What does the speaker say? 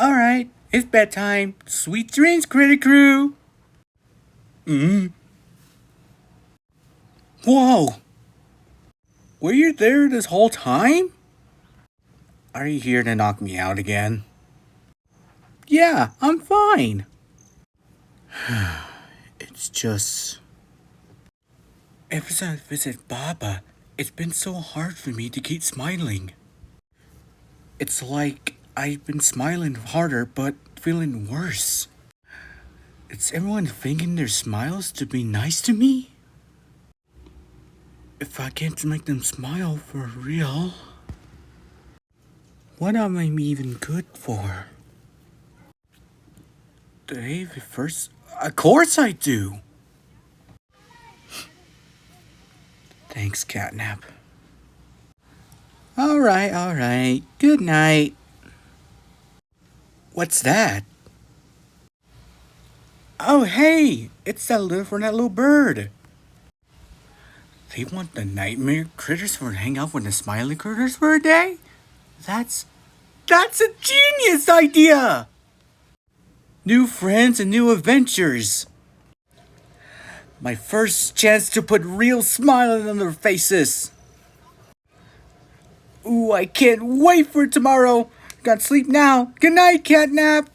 Alright, it's bedtime. Sweet dreams, Critter Crew! Whoa! Were you there this whole time? Are you here to knock me out again? Yeah, I'm fine. It's just... Ever since I visited Baba, it's been so hard for me to keep smiling. It's like I've been smiling harder but feeling worse. Is everyone thinking their smiles to be nice to me? If I can't make them smile for real, what am I even good for? Today the first... Of course I do! Thanks, Catnap. Alright. Good night. What's that? Oh, hey! It's that little bird. They want the nightmare critters to hang out with the smiling critters for a day? That's a genius idea! New friends and new adventures. My first chance to put real smiles on their faces. Ooh, I can't wait for tomorrow. Gotta sleep now. Good night, Catnap.